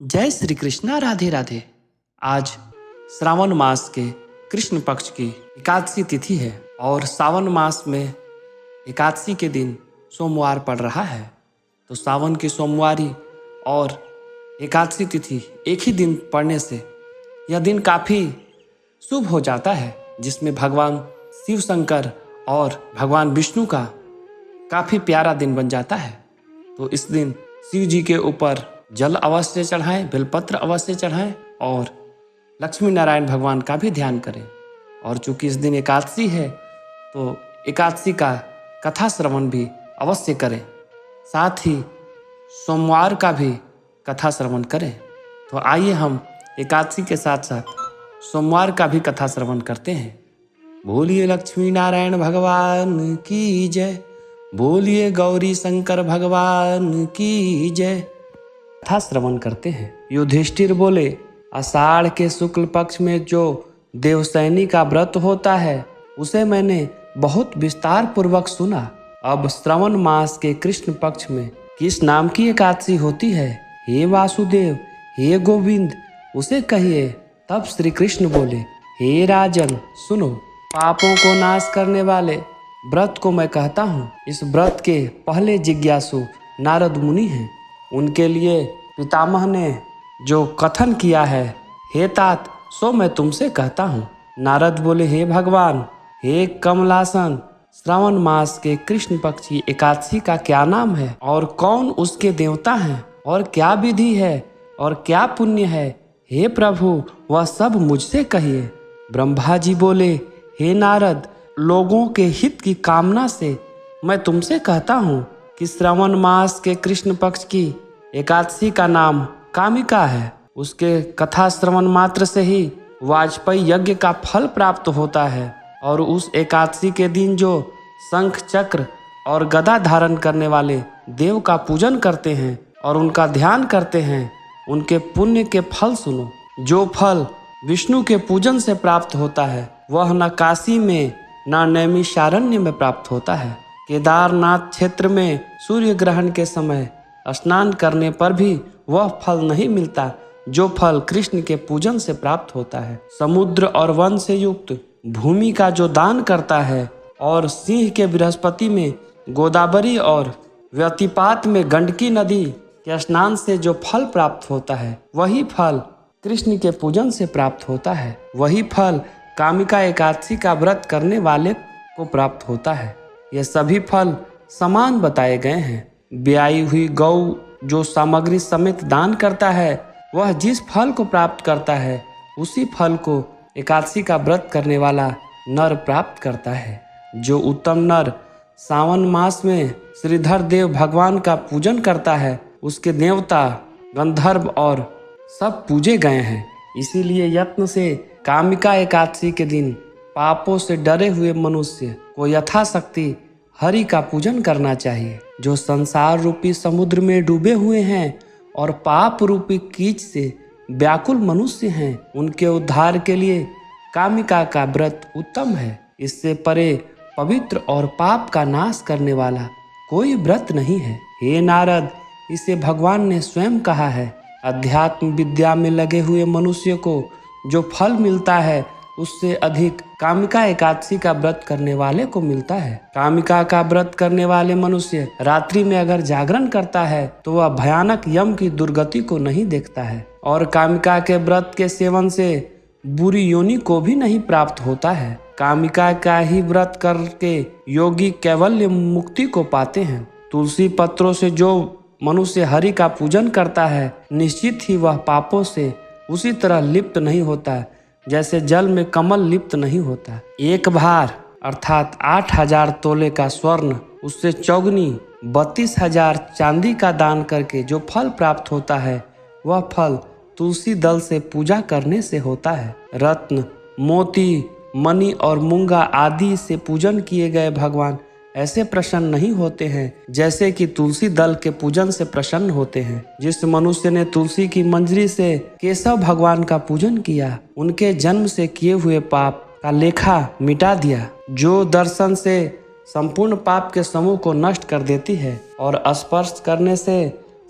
जय श्री कृष्णा। राधे राधे। आज श्रावण मास के कृष्ण पक्ष की एकादशी तिथि है और सावन मास में एकादशी के दिन सोमवार पड़ रहा है। तो सावन की सोमवारी और एकादशी तिथि एक ही दिन पड़ने से यह दिन काफ़ी शुभ हो जाता है, जिसमें भगवान शिव शंकर और भगवान विष्णु का काफ़ी प्यारा दिन बन जाता है। तो इस दिन शिव जी के ऊपर जल अवश्य चढ़ाएं, बेलपत्र अवश्य चढ़ाएं और लक्ष्मी नारायण भगवान का भी ध्यान करें। और चूंकि इस दिन एकादशी है तो एकादशी का कथा श्रवण भी अवश्य करें, साथ ही सोमवार का भी कथा श्रवण करें। तो आइए हम एकादशी के साथ साथ सोमवार का भी कथा श्रवण करते हैं। बोलिए लक्ष्मी नारायण भगवान की जय, बोलिए गौरी शंकर भगवान की जय। कथा श्रवण करते हैं। युधिष्ठिर बोले, आषाढ़ के शुक्ल पक्ष में जो देवशयनी का व्रत होता है उसे मैंने बहुत विस्तार पूर्वक सुना। अब श्रावण मास के कृष्ण पक्ष में किस नाम की एकादशी होती है? हे वासुदेव, हे गोविंद, उसे कहिए। तब श्री कृष्ण बोले, हे राजन सुनो, पापों को नाश करने वाले व्रत को मैं कहता हूँ। इस व्रत के पहले जिज्ञासु नारद मुनि हैं। उनके लिए पितामह ने जो कथन किया है, हे तात, सो मैं तुमसे कहता हूँ। नारद बोले, हे भगवान, हे कमलासन, श्रावण मास के कृष्ण पक्षी एकादशी का क्या नाम है और कौन उसके देवता हैं और क्या विधि है और क्या पुण्य है? हे प्रभु, वह सब मुझसे कहिए। ब्रह्मा जी बोले, हे नारद, लोगों के हित की कामना से मैं तुमसे कहता हूँ कि श्रावण मास के कृष्ण पक्ष की एकादशी का नाम कामिका है। उसके कथा श्रवण मात्र से ही वाजपेयी यज्ञ का फल प्राप्त होता है और उस एकादशी के दिन जो शंख चक्र और गदा धारण करने वाले देव का पूजन करते हैं और उनका ध्यान करते हैं, उनके पुण्य के फल सुनो। जो फल विष्णु के पूजन से प्राप्त होता है वह न काशी में न नैमिषारण्य में प्राप्त होता है। केदारनाथ क्षेत्र में सूर्य ग्रहण के समय स्नान करने पर भी वह फल नहीं मिलता जो फल कृष्ण के पूजन से प्राप्त होता है। समुद्र और वन से युक्त भूमि का जो दान करता है और सिंह के बृहस्पति में गोदावरी और व्यतिपात में गंडकी नदी के स्नान से जो फल प्राप्त होता है वही फल कृष्ण के पूजन से प्राप्त होता है। वही फल कामिका एकादशी का व्रत करने वाले को प्राप्त होता है। ये सभी फल समान बताए गए हैं। ब्याई हुई गौ जो सामग्री समेत दान करता है वह जिस फल को प्राप्त करता है उसी फल को एकादशी का व्रत करने वाला नर प्राप्त करता है। जो उत्तम नर सावन मास में श्रीधर देव भगवान का पूजन करता है उसके देवता गंधर्व और सब पूजे गए हैं। इसीलिए यत्न से कामिका एकादशी के दिन पापों से डरे हुए मनुष्य को यथाशक्ति हरि का पूजन करना चाहिए। जो संसार रूपी समुद्र में डूबे हुए हैं और पाप रूपी कीच से व्याकुल मनुष्य हैं, उनके उद्धार के लिए कामिका का व्रत उत्तम है। इससे परे पवित्र और पाप का नाश करने वाला कोई व्रत नहीं है। हे नारद, इसे भगवान ने स्वयं कहा है। अध्यात्म विद्या में लगे हुए मनुष्य को जो फल मिलता है उससे अधिक कामिका एकादशी का व्रत करने वाले को मिलता है। कामिका का व्रत करने वाले मनुष्य रात्रि में अगर जागरण करता है तो वह भयानक यम की दुर्गति को नहीं देखता है और कामिका के व्रत के सेवन से बुरी योनि को भी नहीं प्राप्त होता है। कामिका का ही व्रत करके योगी कैवल्य मुक्ति को पाते हैं। तुलसी पत्रों से जो मनुष्य हरि का पूजन करता है निश्चित ही वह पापों से उसी तरह लिप्त नहीं होता जैसे जल में कमल लिप्त नहीं होता। एक भार अर्थात 8,000 तोले का स्वर्ण, उससे चौगनी 32,000 चांदी का दान करके जो फल प्राप्त होता है वह फल तुलसी दल से पूजा करने से होता है। रत्न, मोती, मणि और मूंगा आदि से पूजन किए गए भगवान ऐसे प्रसन्न नहीं होते हैं जैसे कि तुलसी दल के पूजन से प्रसन्न होते हैं। जिस मनुष्य ने तुलसी की मंजरी से केशव भगवान का पूजन किया, उनके जन्म से किए हुए पाप का लेखा मिटा दिया। जो दर्शन से संपूर्ण पाप के समूह को नष्ट कर देती है और स्पर्श करने से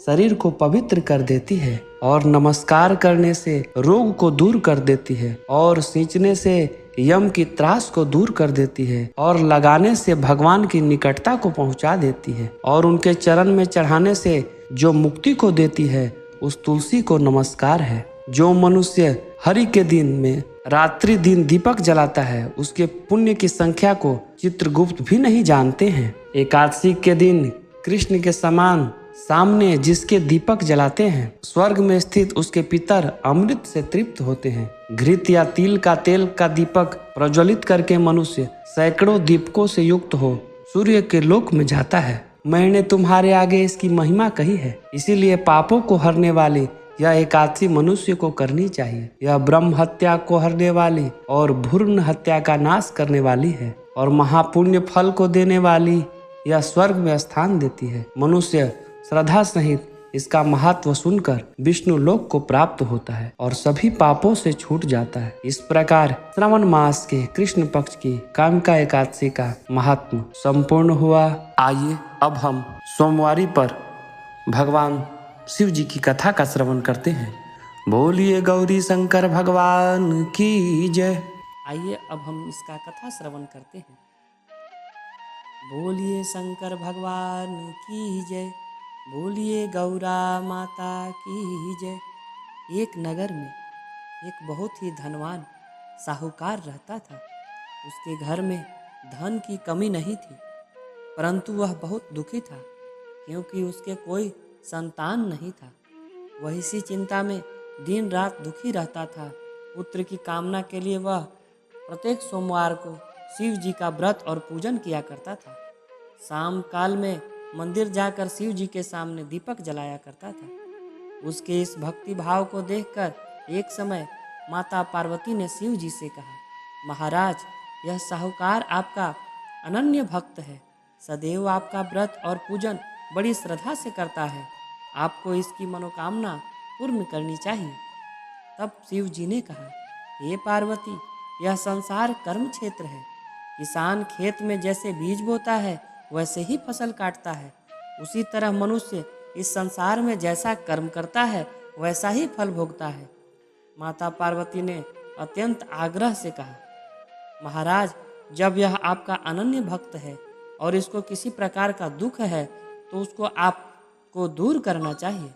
शरीर को पवित्र कर देती है और नमस्कार करने से रोग को दूर कर देती है और सींचने से यम की त्रास को दूर कर देती है और लगाने से भगवान की निकटता को पहुंचा देती है और उनके चरण में चढ़ाने से जो मुक्ति को देती है उस तुलसी को नमस्कार है। जो मनुष्य हरि के दिन में रात्रि दिन दीपक जलाता है उसके पुण्य की संख्या को चित्रगुप्त भी नहीं जानते हैं। एकादशी के दिन कृष्ण के समान सामने जिसके दीपक जलाते हैं स्वर्ग में स्थित उसके पितर अमृत से तृप्त होते हैं। घृत या तिल का तेल का दीपक प्रज्वलित करके मनुष्य सैकड़ों दीपकों से युक्त हो सूर्य के लोक में जाता है। मैंने तुम्हारे आगे इसकी महिमा कही है, इसीलिए पापों को हरने वाली यह एकादशी मनुष्य को करनी चाहिए। यह ब्रह्म हत्या को हरने वाली और भ्रूण हत्या का नाश करने वाली है और महापुण्य फल को देने वाली यह स्वर्ग में स्थान देती है। मनुष्य श्रद्धा सहित इसका महत्व सुनकर विष्णु लोक को प्राप्त होता है और सभी पापों से छूट जाता है। इस प्रकार श्रावण मास के कृष्ण पक्ष की कामिका एकादशी का महात्म संपूर्ण हुआ। आइए अब हम सोमवारी पर भगवान शिव जी की कथा का श्रवण करते हैं। बोलिए गौरी शंकर भगवान की जय। आइए अब हम इसका कथा श्रवण करते हैं। बोलिए शंकर भगवान की जय, बोलिए गौरा माता की जय। एक नगर में एक बहुत ही धनवान साहूकार रहता था। उसके घर में धन की कमी नहीं थी, परंतु वह बहुत दुखी था क्योंकि उसके कोई संतान नहीं था। वह इसी चिंता में दिन रात दुखी रहता था। पुत्र की कामना के लिए वह प्रत्येक सोमवार को शिव जी का व्रत और पूजन किया करता था। शाम काल में मंदिर जाकर शिव जी के सामने दीपक जलाया करता था। उसके इस भक्ति भाव को देखकर एक समय माता पार्वती ने शिव जी से कहा, महाराज, यह साहूकार आपका अनन्य भक्त है, सदैव आपका व्रत और पूजन बड़ी श्रद्धा से करता है, आपको इसकी मनोकामना पूर्ण करनी चाहिए। तब शिव जी ने कहा, हे पार्वती, यह संसार कर्म क्षेत्र है। किसान खेत में जैसे बीज बोता है वैसे ही फसल काटता है, उसी तरह मनुष्य इस संसार में जैसा कर्म करता है वैसा ही फल भोगता है। माता पार्वती ने अत्यंत आग्रह से कहा, महाराज, जब यह आपका अनन्य भक्त है और इसको किसी प्रकार का दुख है तो उसको आपको दूर करना चाहिए।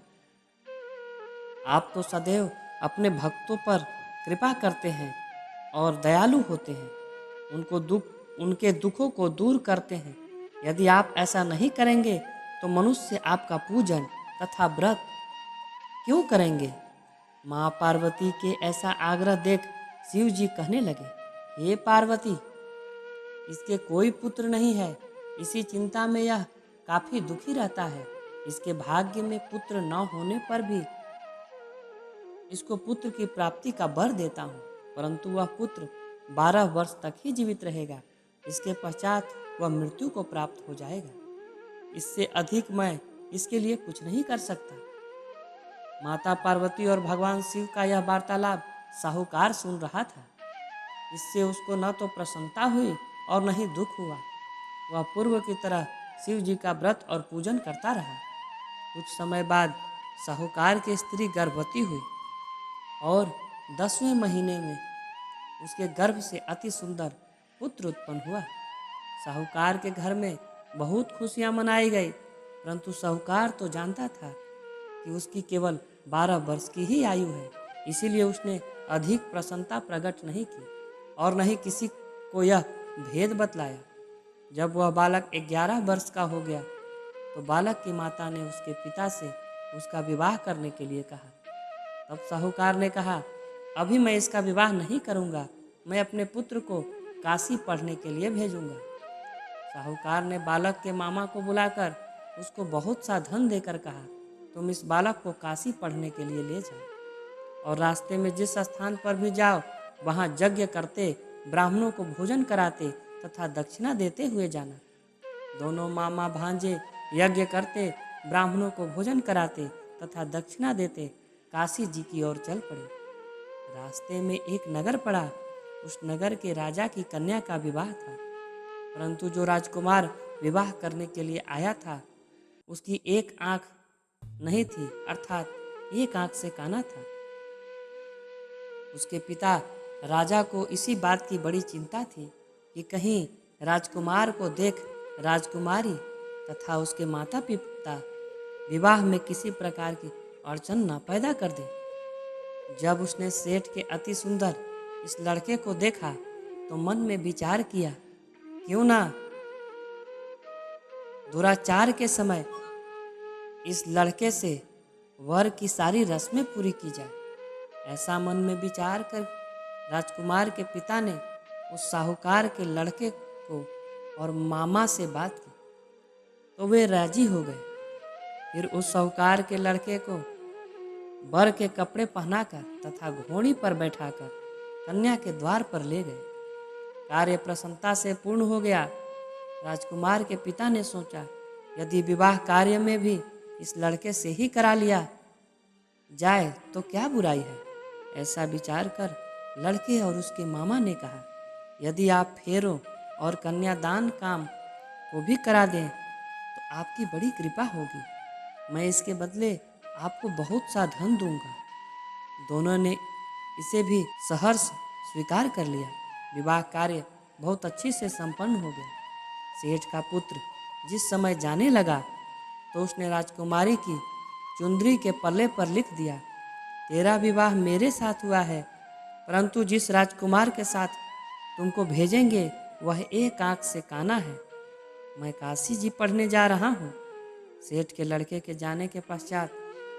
आप तो सदैव अपने भक्तों पर कृपा करते हैं और दयालु होते हैं, उनके दुखों को दूर करते हैं। यदि आप ऐसा नहीं करेंगे तो मनुष्य आपका पूजन तथा व्रत क्यों करेंगे। माँ पार्वती के ऐसा आग्रह देख शिव जी कहने लगे, हे पार्वती, इसके कोई पुत्र नहीं है, इसी चिंता में यह काफी दुखी रहता है। इसके भाग्य में पुत्र न होने पर भी इसको पुत्र की प्राप्ति का वर देता हूँ, परंतु वह पुत्र 12 वर्ष तक ही जीवित रहेगा। इसके पश्चात वह मृत्यु को प्राप्त हो जाएगा। इससे अधिक मैं इसके लिए कुछ नहीं कर सकता। माता पार्वती और भगवान शिव का यह वार्तालाप साहूकार सुन रहा था। इससे उसको न तो प्रसन्नता हुई और न ही दुख हुआ। वह पूर्व की तरह शिव जी का व्रत और पूजन करता रहा। कुछ समय बाद साहूकार की स्त्री गर्भवती हुई और 10वें महीने में उसके गर्भ से अति सुंदर पुत्र उत्पन्न हुआ। साहूकार के घर में बहुत खुशियां मनाई गई, परंतु साहूकार तो जानता था कि उसकी केवल 12 वर्ष की ही आयु है, इसीलिए उसने अधिक प्रसन्नता प्रकट नहीं की और न ही किसी को यह भेद बतलाया। जब वह बालक 11 वर्ष का हो गया तो बालक की माता ने उसके पिता से उसका विवाह करने के लिए कहा। तब साहूकार ने कहा, अभी मैं इसका विवाह नहीं करूंगा, मैं अपने पुत्र को काशी पढ़ने के लिए भेजूंगा। साहूकार ने बालक के मामा को बुलाकर उसको बहुत सा धन देकर कहा, तुम इस बालक को काशी पढ़ने के लिए ले जाओ और रास्ते में जिस स्थान पर भी जाओ वहाँ यज्ञ करते, ब्राह्मणों को भोजन कराते तथा दक्षिणा देते हुए जाना। दोनों मामा भांजे यज्ञ करते, ब्राह्मणों को भोजन कराते तथा दक्षिणा देते काशी जी की ओर चल पड़े। रास्ते में एक नगर पड़ा। उस नगर के राजा की कन्या का विवाह था, परंतु जो राजकुमार विवाह करने के लिए आया था उसकी एक आंख नहीं थी, अर्थात एक आंख से काना था। उसके पिता राजा को इसी बात की बड़ी चिंता थी कि कहीं राजकुमार को देख राजकुमारी तथा उसके माता पिता विवाह में किसी प्रकार की अड़चन न पैदा कर दे। जब उसने सेठ के अति सुंदर इस लड़के को देखा तो मन में विचार किया, क्यों ना दुराचार के समय इस लड़के से वर की सारी रस्में पूरी की जाए। ऐसा मन में विचार कर राजकुमार के पिता ने उस साहूकार के लड़के को और मामा से बात की तो वे राजी हो गए। फिर उस साहूकार के लड़के को वर के कपड़े पहनाकर तथा घोड़ी पर बैठाकर कन्या के द्वार पर ले गए। कार्य प्रसन्नता से पूर्ण हो गया। राजकुमार के पिता ने सोचा, यदि विवाह कार्य में भी इस लड़के से ही करा लिया जाए तो क्या बुराई है। ऐसा विचार कर लड़के और उसके मामा ने कहा, यदि आप फेरों और कन्यादान काम को भी करा दें तो आपकी बड़ी कृपा होगी। मैं इसके बदले आपको बहुत सा धन दूंगा। दोनों ने इसे भी सहर्ष स्वीकार कर लिया। विवाह कार्य बहुत अच्छी से संपन्न हो गया। सेठ का पुत्र जिस समय जाने लगा तो उसने राजकुमारी की चुंदरी के पल्ले पर लिख दिया, तेरा विवाह मेरे साथ हुआ है, परंतु जिस राजकुमार के साथ तुमको भेजेंगे वह एक आंख से काना है। मैं काशी जी पढ़ने जा रहा हूँ। सेठ के लड़के के जाने के पश्चात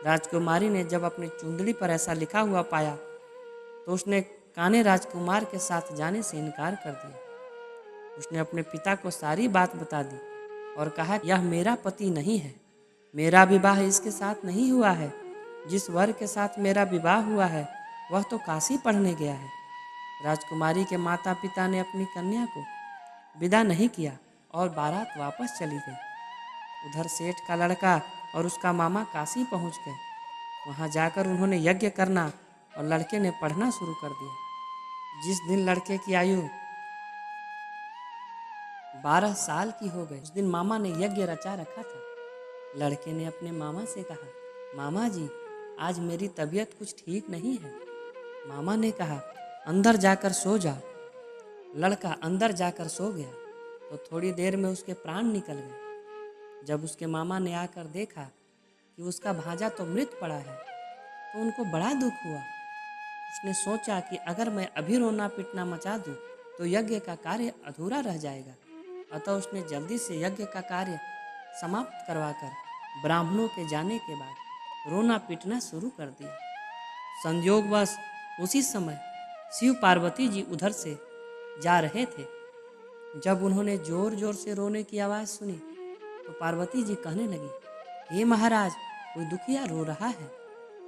राजकुमारी ने जब अपनी चुंदड़ी पर ऐसा लिखा हुआ पाया तो उसने काने राजकुमार के साथ जाने से इनकार कर दिया। उसने अपने पिता को सारी बात बता दी और कहा, यह मेरा पति नहीं है, मेरा विवाह इसके साथ नहीं हुआ है। जिस वर के साथ मेरा विवाह हुआ है वह तो काशी पढ़ने गया है। राजकुमारी के माता पिता ने अपनी कन्या को विदा नहीं किया और बारात वापस चली गई। उधर सेठ का लड़का और उसका मामा काशी पहुंच गए। वहां जाकर उन्होंने यज्ञ करना और लड़के ने पढ़ना शुरू कर दिया। जिस दिन लड़के की आयु 12 साल की हो गई उस दिन मामा ने यज्ञ रचा रखा था। लड़के ने अपने मामा से कहा, मामा जी आज मेरी तबीयत कुछ ठीक नहीं है। मामा ने कहा, अंदर जाकर सो जाओ। लड़का अंदर जाकर सो गया तो थोड़ी देर में उसके प्राण निकल गए। जब उसके मामा ने आकर देखा कि उसका भांजा तो मृत पड़ा है तो उनको बड़ा दुख हुआ। उसने सोचा कि अगर मैं अभी रोना पीटना मचा दूं तो यज्ञ का कार्य अधूरा रह जाएगा। अतः उसने जल्दी से यज्ञ का कार्य समाप्त करवाकर ब्राह्मणों के जाने के बाद रोना पीटना शुरू कर दिया। संयोगवश उसी समय शिव पार्वती जी उधर से जा रहे थे। जब उन्होंने जोर जोर से रोने की आवाज़ सुनी तो पार्वती जी कहने लगी, हे महाराज, कोई दुखिया रो रहा है,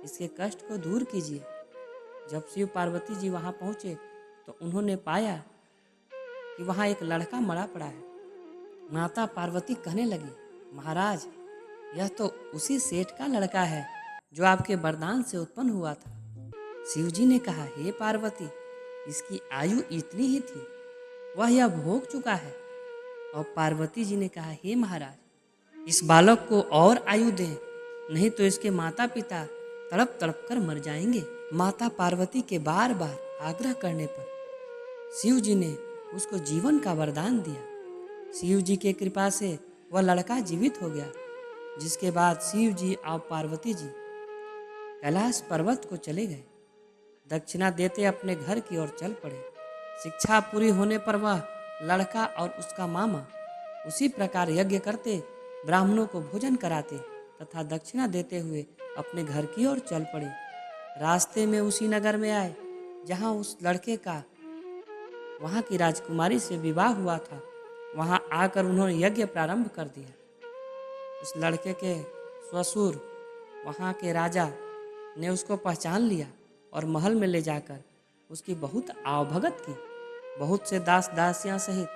इसके कष्ट को दूर कीजिए। जब शिव पार्वती जी वहाँ पहुँचे तो उन्होंने पाया कि वहाँ एक लड़का मरा पड़ा है। माता पार्वती कहने लगी, महाराज, यह तो उसी सेठ का लड़का है जो आपके वरदान से उत्पन्न हुआ था। शिव जी ने कहा, हे पार्वती, इसकी आयु इतनी ही थी, वह यह भोग चुका है। और पार्वती जी ने कहा, हे महाराज, इस बालक को और आयु दें, नहीं तो इसके माता पिता तड़प तड़प कर मर जाएंगे। माता पार्वती के बार बार आग्रह करने पर शिव जी ने उसको जीवन का वरदान दिया। शिव जी के कृपा से वह लड़का जीवित हो गया। जिसके बाद शिव जी और पार्वती जी कैलाश पर्वत को चले गए। दक्षिणा देते अपने घर की ओर चल पड़े। शिक्षा पूरी होने पर वह लड़का और उसका मामा उसी प्रकार यज्ञ करते, ब्राह्मणों को भोजन कराते तथा दक्षिणा देते हुए अपने घर की ओर चल पड़े। रास्ते में उसी नगर में आए जहाँ उस लड़के का वहाँ की राजकुमारी से विवाह हुआ था। वहाँ आकर उन्होंने यज्ञ प्रारंभ कर दिया। उस लड़के के ससुर वहाँ के राजा ने उसको पहचान लिया और महल में ले जाकर उसकी बहुत आवभगत की। बहुत से दास दासियां सहित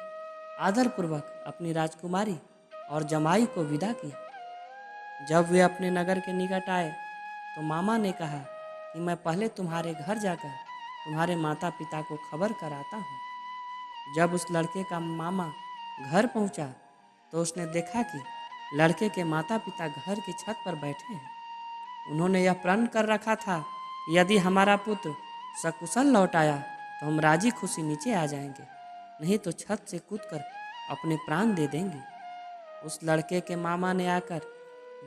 आदरपूर्वक अपनी राजकुमारी और जमाई को विदा किया। जब वे अपने नगर के निकट आए तो मामा ने कहा कि मैं पहले तुम्हारे घर जाकर तुम्हारे माता पिता को खबर कराता हूँ। जब उस लड़के का मामा घर पहुँचा तो उसने देखा कि लड़के के माता पिता घर की छत पर बैठे हैं। उन्होंने यह प्रण कर रखा था कि यदि हमारा पुत्र सकुशल लौट आया तो हम राजी खुशी नीचे आ जाएंगे, नहीं तो छत से कूदकर अपने प्राण दे देंगे। उस लड़के के मामा ने आकर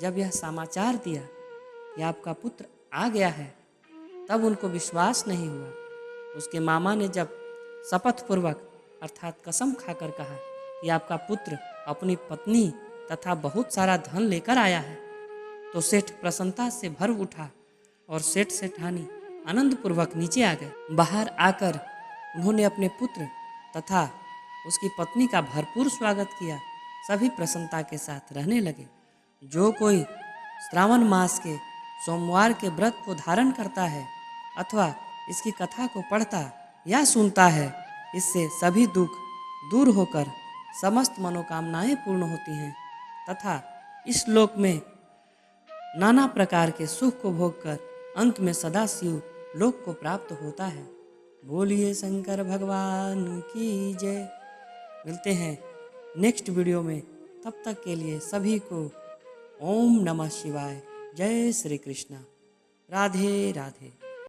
जब यह समाचार दिया कि आपका पुत्र आ गया है, तब उनको विश्वास नहीं हुआ। उसके मामा ने जब शपथ पूर्वक अर्थात कसम खाकर कहा कि आपका पुत्र अपनी पत्नी तथा बहुत सारा धन लेकर आया है, तो सेठ प्रसन्नता से भर उठा और सेठ सेठानी आनंद पूर्वक नीचे आ गए। बाहर आकर उन्होंने अपने पुत्र तथा उसकी पत्नी का भरपूर स्वागत किया। सभी प्रसन्नता के साथ रहने लगे। जो कोई श्रावण मास के सोमवार के व्रत को धारण करता है अथवा इसकी कथा को पढ़ता या सुनता है, इससे सभी दुख दूर होकर समस्त मनोकामनाएं पूर्ण होती हैं तथा इस लोक में नाना प्रकार के सुख को भोगकर अंत में सदाशिव लोक को प्राप्त होता है। बोलिए शंकर भगवान की जय। मिलते हैं नेक्स्ट वीडियो में, तब तक के लिए सभी को ओम नमः शिवाय। जय श्री कृष्णा। राधे राधे।